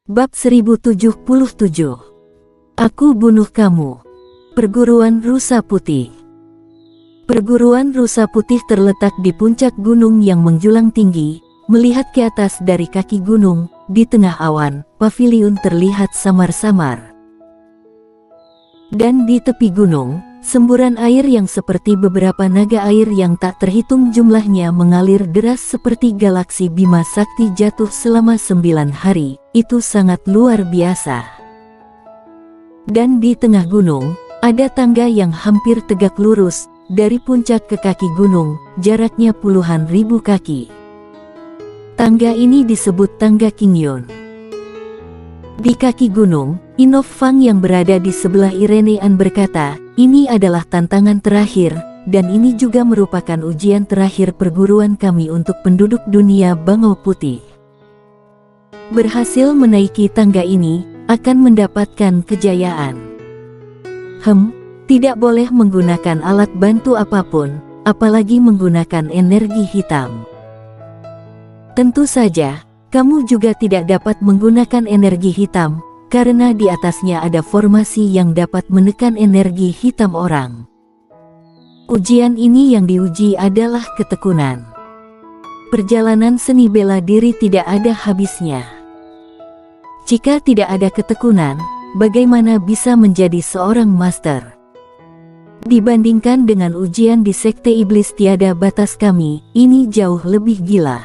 Bab 1077. Aku bunuh kamu. Perguruan Rusa Putih. Perguruan Rusa Putih terletak di puncak gunung yang menjulang tinggi. Melihat ke atas dari kaki gunung, di tengah awan, paviliun terlihat samar-samar. Dan di tepi gunung, semburan air yang seperti beberapa naga air yang tak terhitung jumlahnya mengalir deras seperti galaksi Bima Sakti jatuh selama 9 hari. Itu sangat luar biasa. Dan di tengah gunung, ada tangga yang hampir tegak lurus, dari puncak ke kaki gunung, jaraknya puluhan ribu kaki. Tangga ini disebut tangga Qingyan. Di kaki gunung, Inov Fang yang berada di sebelah Irenean berkata, ini adalah tantangan terakhir, dan ini juga merupakan ujian terakhir perguruan kami untuk penduduk dunia Bangau Putih. Berhasil menaiki tangga ini, akan mendapatkan kejayaan. Tidak boleh menggunakan alat bantu apapun, apalagi menggunakan energi hitam. Tentu saja, kamu juga tidak dapat menggunakan energi hitam, karena di atasnya ada formasi yang dapat menekan energi hitam orang. Ujian ini yang diuji adalah ketekunan. Perjalanan seni bela diri tidak ada habisnya. Jika tidak ada ketekunan, bagaimana bisa menjadi seorang master? Dibandingkan dengan ujian di Sekte Iblis Tiada Batas kami, ini jauh lebih gila.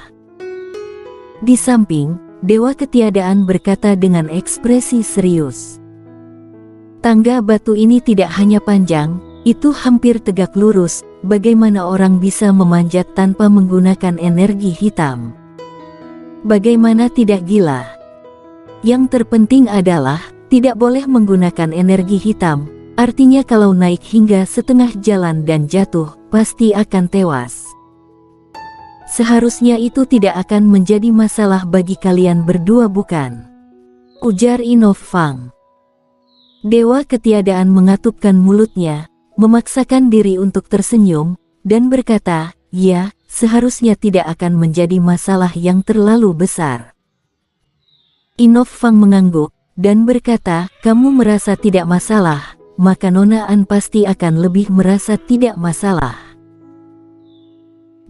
Di samping, Dewa Ketiadaan berkata dengan ekspresi serius. Tangga batu ini tidak hanya panjang, itu hampir tegak lurus, bagaimana orang bisa memanjat tanpa menggunakan energi hitam? Bagaimana tidak gila? Yang terpenting adalah, tidak boleh menggunakan energi hitam, artinya kalau naik hingga setengah jalan dan jatuh, pasti akan tewas. Seharusnya itu tidak akan menjadi masalah bagi kalian berdua, bukan? Ujar Inov Fang. Dewa Ketiadaan mengatupkan mulutnya, memaksakan diri untuk tersenyum, dan berkata, ya, seharusnya tidak akan menjadi masalah yang terlalu besar. Inov Fang mengangguk, dan berkata, kamu merasa tidak masalah, maka Nona An pasti akan lebih merasa tidak masalah.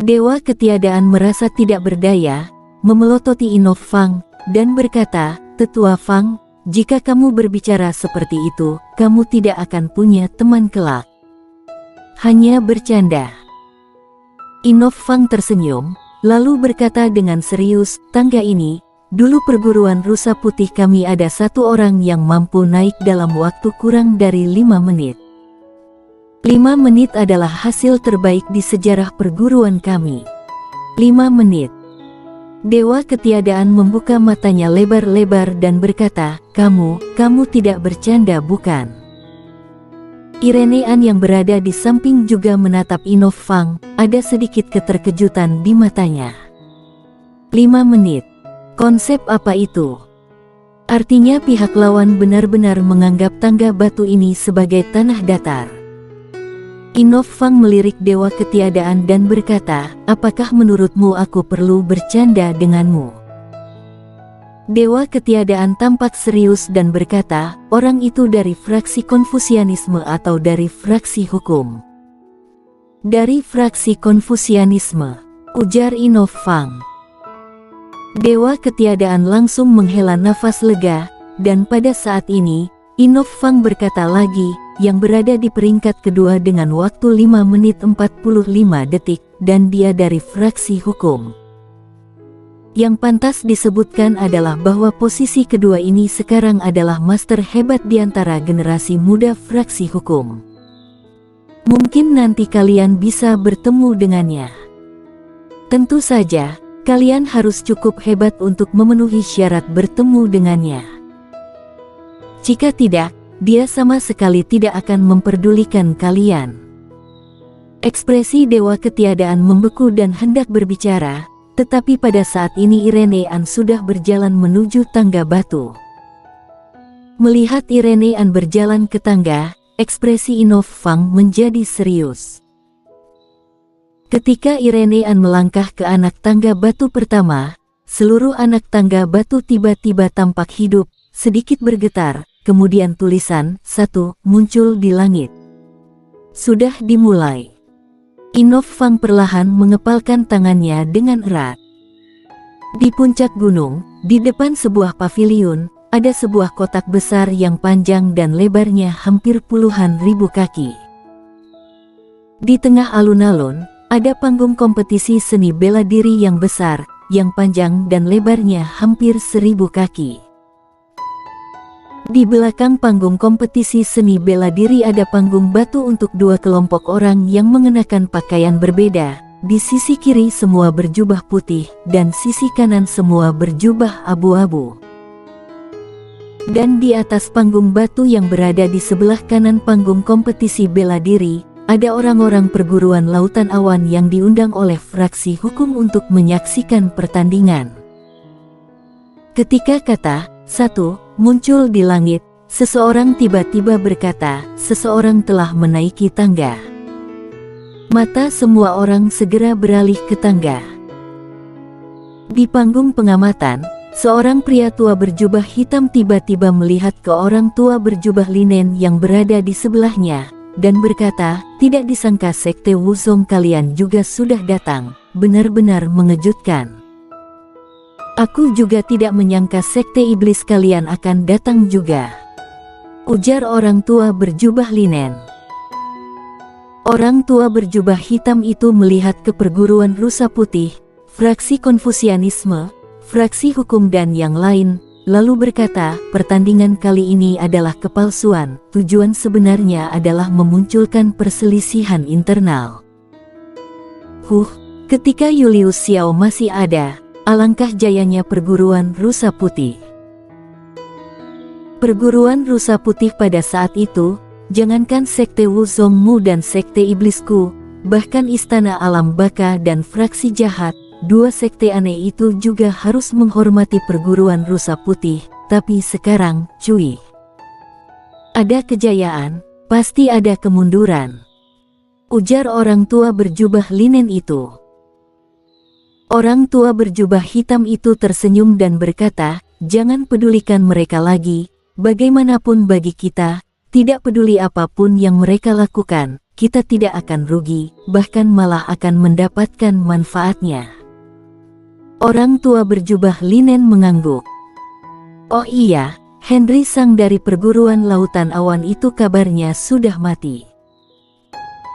Dewa Ketiadaan merasa tidak berdaya, memelototi Inov Fang, dan berkata, Tetua Fang, jika kamu berbicara seperti itu, kamu tidak akan punya teman kelak. Hanya bercanda. Inov Fang tersenyum, lalu berkata dengan serius, tangga ini, dulu perguruan Rusa Putih kami ada satu orang yang mampu naik dalam waktu kurang dari 5 menit. 5 menit adalah hasil terbaik di sejarah perguruan kami. 5 menit. Dewa Ketiadaan membuka matanya lebar-lebar dan berkata, kamu tidak bercanda, bukan? Irenean yang berada di samping juga menatap Inov Fang, ada sedikit keterkejutan di matanya. 5 menit. Konsep apa itu? Artinya pihak lawan benar-benar menganggap tangga batu ini sebagai tanah datar. Inov Fang melirik Dewa Ketiadaan dan berkata, apakah menurutmu aku perlu bercanda denganmu? Dewa Ketiadaan tampak serius dan berkata, orang itu dari fraksi Konfusianisme atau dari fraksi hukum? Dari fraksi Konfusianisme, ujar Inov Fang. Dewa Ketiadaan langsung menghela nafas lega, dan pada saat ini, Inov Fang berkata lagi, yang berada di peringkat kedua dengan waktu 5 menit 45 detik, dan dia dari fraksi hukum. Yang pantas disebutkan adalah bahwa posisi kedua ini sekarang adalah master hebat di antara generasi muda fraksi hukum. Mungkin nanti kalian bisa bertemu dengannya. Tentu saja, kalian harus cukup hebat untuk memenuhi syarat bertemu dengannya. Jika tidak, dia sama sekali tidak akan memperdulikan kalian. Ekspresi Dewa Ketiadaan membeku dan hendak berbicara, tetapi pada saat ini Irenean sudah berjalan menuju tangga batu. Melihat Irenean berjalan ke tangga, ekspresi Inov Fang menjadi serius. Ketika Irenean melangkah ke anak tangga batu pertama, seluruh anak tangga batu tiba-tiba tampak hidup, sedikit bergetar, kemudian tulisan 1 muncul di langit. Sudah dimulai. Inof Fang perlahan mengepalkan tangannya dengan erat. Di puncak gunung, di depan sebuah paviliun, ada sebuah kotak besar yang panjang dan lebarnya hampir puluhan ribu kaki. Di tengah alun-alun, ada panggung kompetisi seni bela diri yang besar, yang panjang dan lebarnya hampir 1000 kaki. Di belakang panggung kompetisi seni bela diri ada panggung batu untuk dua kelompok orang yang mengenakan pakaian berbeda. Di sisi kiri semua berjubah putih, dan sisi kanan semua berjubah abu-abu. Dan di atas panggung batu yang berada di sebelah kanan panggung kompetisi bela diri, ada orang-orang perguruan lautan awan yang diundang oleh fraksi hukum untuk menyaksikan pertandingan. Ketika kata 1 muncul di langit, seseorang tiba-tiba berkata, seseorang telah menaiki tangga. Mata semua orang segera beralih ke tangga. Di panggung pengamatan, seorang pria tua berjubah hitam tiba-tiba melihat ke orang tua berjubah linen yang berada di sebelahnya, dan berkata, tidak disangka sekte Wuzong kalian juga sudah datang, benar-benar mengejutkan. Aku juga tidak menyangka sekte iblis kalian akan datang juga, ujar orang tua berjubah linen. Orang tua berjubah hitam itu melihat ke perguruan rusa putih, fraksi Konfusianisme, fraksi hukum dan yang lain, lalu berkata, pertandingan kali ini adalah kepalsuan, tujuan sebenarnya adalah memunculkan perselisihan internal. Ketika Julius Xiao masih ada, alangkah jayanya perguruan rusa putih. Perguruan rusa putih pada saat itu, jangankan sekte Wuzongmu dan sekte iblisku, bahkan istana alam baka dan fraksi jahat, dua sekte aneh itu juga harus menghormati perguruan rusa putih. Tapi sekarang, cuy, ada kejayaan, pasti ada kemunduran, ujar orang tua berjubah linen itu. Orang tua berjubah hitam itu tersenyum dan berkata, jangan pedulikan mereka lagi, bagaimanapun bagi kita, tidak peduli apapun yang mereka lakukan, kita tidak akan rugi, bahkan malah akan mendapatkan manfaatnya. Orang tua berjubah linen mengangguk. Oh iya, Henry Sang dari perguruan lautan awan itu kabarnya sudah mati.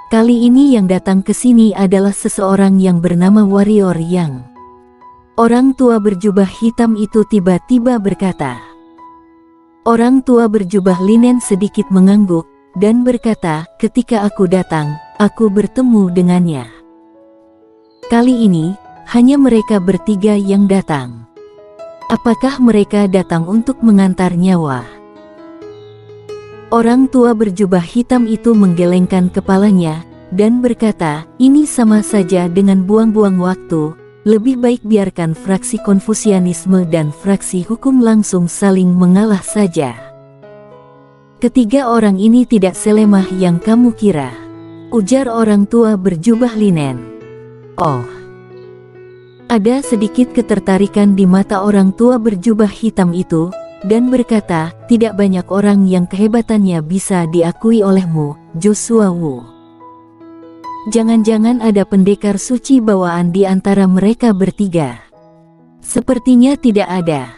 Kali ini yang datang ke sini adalah seseorang yang bernama Warrior Yang. Orang tua berjubah hitam itu tiba-tiba berkata. Orang tua berjubah linen sedikit mengangguk, dan berkata, ketika aku datang, aku bertemu dengannya. Kali ini, hanya mereka bertiga yang datang. Apakah mereka datang untuk mengantar nyawa? Orang tua berjubah hitam itu menggelengkan kepalanya, dan berkata, ini sama saja dengan buang-buang waktu, lebih baik biarkan fraksi Konfusianisme dan fraksi hukum langsung saling mengalah saja. Ketiga orang ini tidak selemah yang kamu kira, ujar orang tua berjubah linen. Oh. Ada sedikit ketertarikan di mata orang tua berjubah hitam itu, dan berkata, tidak banyak orang yang kehebatannya bisa diakui olehmu, Joshua Wu. Jangan-jangan ada pendekar suci bawaan di antara mereka bertiga. Sepertinya tidak ada.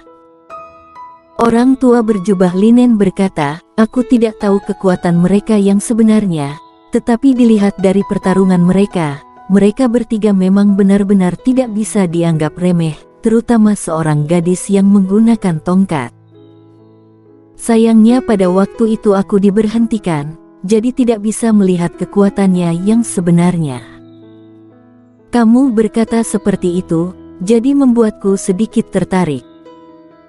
Orang tua berjubah linen berkata, aku tidak tahu kekuatan mereka yang sebenarnya, tetapi dilihat dari pertarungan mereka, mereka bertiga memang benar-benar tidak bisa dianggap remeh, terutama seorang gadis yang menggunakan tongkat. Sayangnya pada waktu itu aku diberhentikan, jadi tidak bisa melihat kekuatannya yang sebenarnya. Kamu berkata seperti itu, jadi membuatku sedikit tertarik.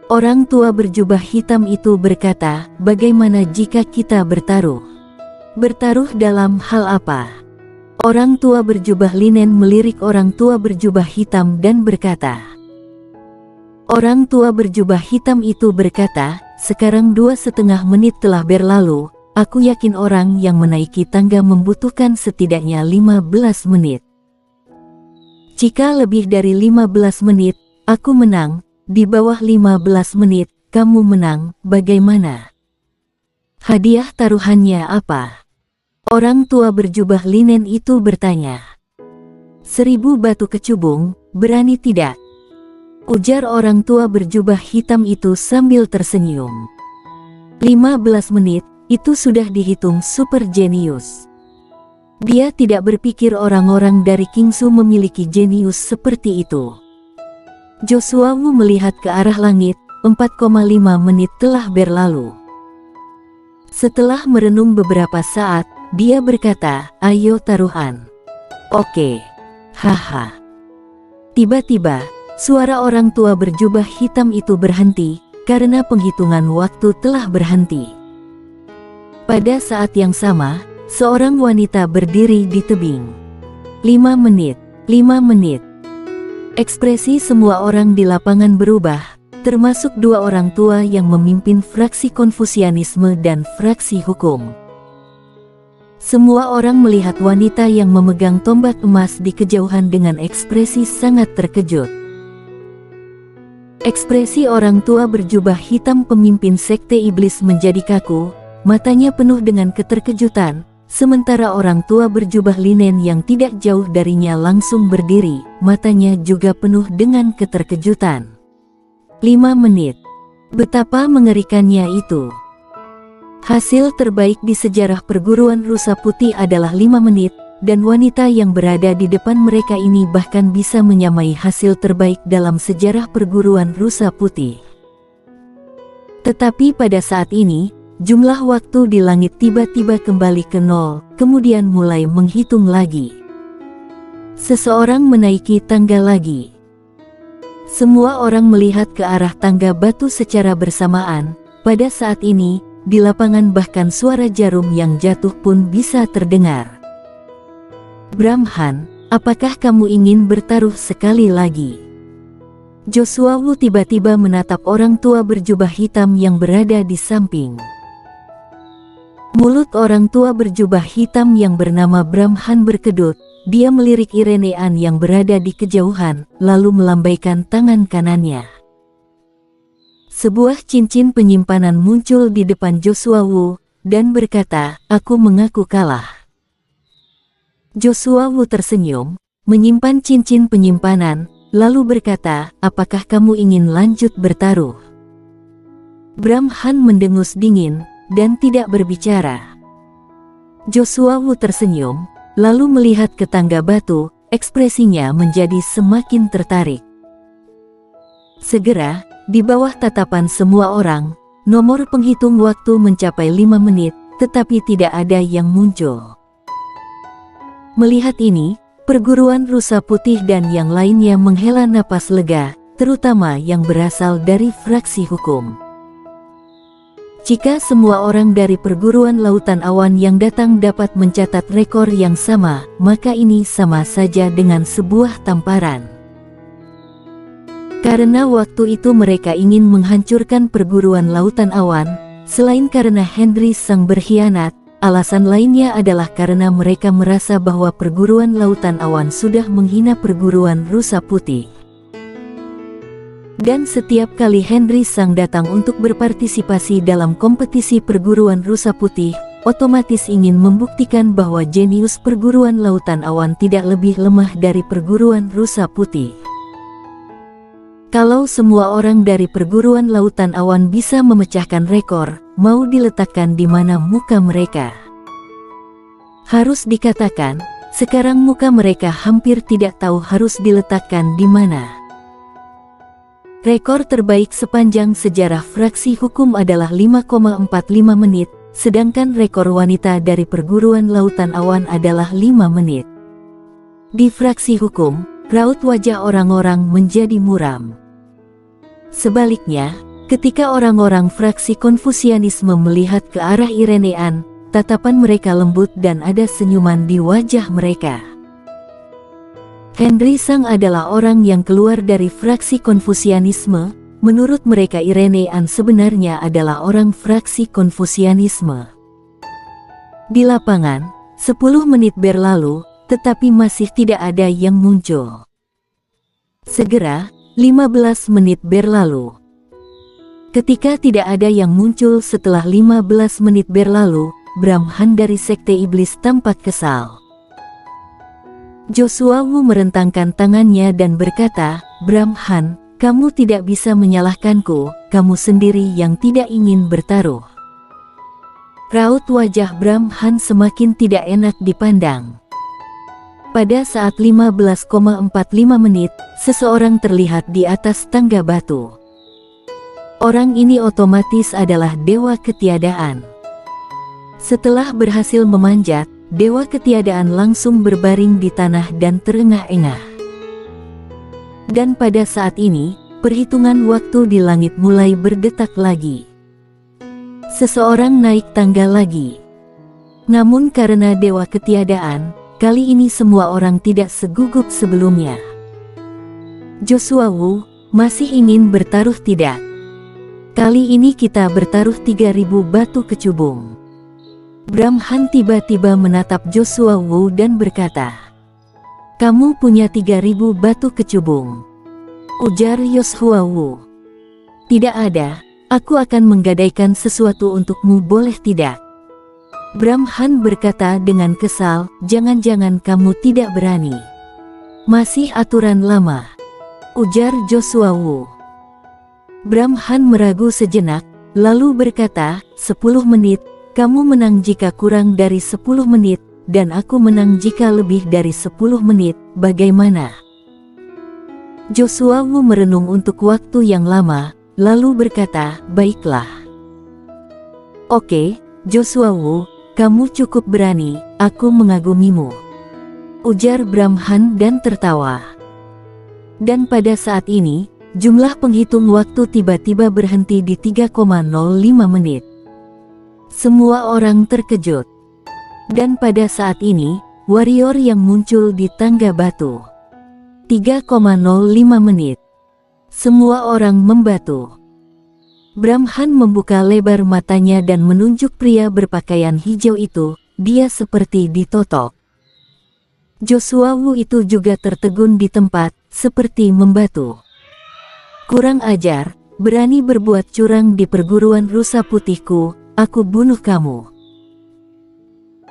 Orang tua berjubah hitam itu berkata, bagaimana jika kita bertaruh? Bertaruh dalam hal apa? Orang tua berjubah linen melirik orang tua berjubah hitam dan berkata. Orang tua berjubah hitam itu berkata, sekarang 2,5 menit telah berlalu, aku yakin orang yang menaiki tangga membutuhkan setidaknya 15 menit. Jika lebih dari 15 menit, Aku menang, di bawah 15 menit, kamu menang, bagaimana? Hadiah taruhannya apa? Orang tua berjubah linen itu bertanya. 1000 batu kecubung, berani tidak? Ujar orang tua berjubah hitam itu sambil tersenyum. 15 menit, itu sudah dihitung super jenius. Dia tidak berpikir orang-orang dari Kingsu memiliki jenius seperti itu. Joshua Wu melihat ke arah langit, 4,5 menit telah berlalu. Setelah merenung beberapa saat, dia berkata, ayo taruhan. Oke. Haha. Tiba-tiba, suara orang tua berjubah hitam itu berhenti, karena penghitungan waktu telah berhenti. Pada saat yang sama, seorang wanita berdiri di tebing. 5 menit, 5 menit. Ekspresi semua orang di lapangan berubah, termasuk dua orang tua yang memimpin fraksi Konfusianisme dan fraksi hukum. Semua orang melihat wanita yang memegang tombak emas di kejauhan dengan ekspresi sangat terkejut. Ekspresi orang tua berjubah hitam pemimpin sekte iblis menjadi kaku, matanya penuh dengan keterkejutan, sementara orang tua berjubah linen yang tidak jauh darinya langsung berdiri, matanya juga penuh dengan keterkejutan. 5 menit. Betapa mengerikannya itu. Hasil terbaik di sejarah perguruan rusa putih adalah 5 menit, dan wanita yang berada di depan mereka ini bahkan bisa menyamai hasil terbaik dalam sejarah perguruan rusa putih. Tetapi pada saat ini, jumlah waktu di langit tiba-tiba kembali ke 0, kemudian mulai menghitung lagi. Seseorang menaiki tangga lagi. Semua orang melihat ke arah tangga batu secara bersamaan. Pada saat ini, di lapangan bahkan suara jarum yang jatuh pun bisa terdengar. Brahman, apakah kamu ingin bertaruh sekali lagi? Joshua Wu tiba-tiba menatap orang tua berjubah hitam yang berada di samping. Mulut orang tua berjubah hitam yang bernama Brahman berkedut, dia melirik Irenean yang berada di kejauhan, lalu melambaikan tangan kanannya. Sebuah cincin penyimpanan muncul di depan Joshua Wu, dan berkata, aku mengaku kalah. Joshua Wu tersenyum, menyimpan cincin penyimpanan, lalu berkata, apakah kamu ingin lanjut bertaruh? Brahman mendengus dingin, dan tidak berbicara. Joshua Wu tersenyum, lalu melihat ke tangga batu, ekspresinya menjadi semakin tertarik. Segera, di bawah tatapan semua orang, nomor penghitung waktu mencapai 5 menit, tetapi tidak ada yang muncul. Melihat ini, perguruan rusa putih dan yang lainnya menghela napas lega, terutama yang berasal dari fraksi hukum. Jika semua orang dari perguruan lautan awan yang datang dapat mencatat rekor yang sama, maka ini sama saja dengan sebuah tamparan. Karena waktu itu mereka ingin menghancurkan perguruan lautan awan, selain karena Henry sang berkhianat, alasan lainnya adalah karena mereka merasa bahwa perguruan lautan awan sudah menghina perguruan rusa putih. Dan setiap kali Henry sang datang untuk berpartisipasi dalam kompetisi perguruan rusa putih, otomatis ingin membuktikan bahwa jenius perguruan lautan awan tidak lebih lemah dari perguruan rusa putih. Kalau semua orang dari perguruan lautan awan bisa memecahkan rekor, mau diletakkan di mana muka mereka? Harus dikatakan, sekarang muka mereka hampir tidak tahu harus diletakkan di mana. Rekor terbaik sepanjang sejarah fraksi hukum adalah 5,45 menit, sedangkan rekor wanita dari perguruan lautan awan adalah 5 menit. Di fraksi hukum, raut wajah orang-orang menjadi muram. Sebaliknya, ketika orang-orang fraksi Konfusianisme melihat ke arah Irenean, tatapan mereka lembut dan ada senyuman di wajah mereka. Henry Sang adalah orang yang keluar dari fraksi Konfusianisme. Menurut mereka Irenean sebenarnya adalah orang fraksi Konfusianisme. Di lapangan, 10 menit berlalu, tetapi masih tidak ada yang muncul. Segera, 15 menit berlalu. Ketika tidak ada yang muncul setelah 15 menit berlalu, Brahman dari Sekte Iblis tampak kesal. Joshua Wu merentangkan tangannya dan berkata, "Brahman, kamu tidak bisa menyalahkanku, kamu sendiri yang tidak ingin bertaruh." Raut wajah Brahman semakin tidak enak dipandang. Pada saat 15,45 menit, seseorang terlihat di atas tangga batu. Orang ini otomatis adalah Dewa Ketiadaan. Setelah berhasil memanjat, Dewa Ketiadaan langsung berbaring di tanah dan terengah-engah. Dan pada saat ini, perhitungan waktu di langit mulai berdetak lagi. Seseorang naik tangga lagi. Namun karena Dewa Ketiadaan, kali ini semua orang tidak segugup sebelumnya. Joshua Wu, masih ingin bertaruh tidak? Kali ini kita bertaruh 3000 batu kecubung. Brahman tiba-tiba menatap Joshua Wu dan berkata, "Kamu punya 3000 batu kecubung?" Ujar Joshua Wu. "Tidak ada, aku akan menggadaikan sesuatu untukmu, boleh tidak?" Brahman berkata dengan kesal, "Jangan-jangan kamu tidak berani." "Masih aturan lama," ujar Joshua Wu. Brahman meragu sejenak, lalu berkata, 10 menit, kamu menang jika kurang dari 10 menit, dan aku menang jika lebih dari 10 menit, bagaimana?" Joshua Wu merenung untuk waktu yang lama, lalu berkata, "Baiklah. Oke, Joshua Wu, kamu cukup berani, aku mengagumimu," ujar Brahman dan tertawa. Dan pada saat ini, jumlah penghitung waktu tiba-tiba berhenti di 3,05 menit. Semua orang terkejut. Dan pada saat ini, warrior yang muncul di tangga batu. 3,05 menit. Semua orang membatu. Brahman membuka lebar matanya dan menunjuk pria berpakaian hijau itu, dia seperti ditotok. Joshua Wu itu juga tertegun di tempat, seperti membatu. "Kurang ajar, berani berbuat curang di perguruan rusa putihku, aku bunuh kamu."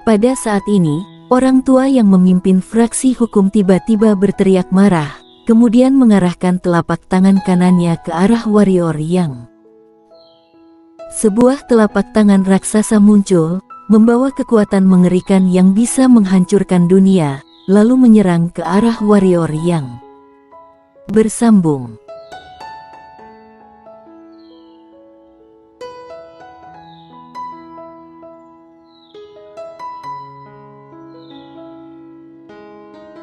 Pada saat ini, orang tua yang memimpin fraksi hukum tiba-tiba berteriak marah, kemudian mengarahkan telapak tangan kanannya ke arah warrior yang. Sebuah telapak tangan raksasa muncul, membawa kekuatan mengerikan yang bisa menghancurkan dunia, lalu menyerang ke arah warrior yang bersambung.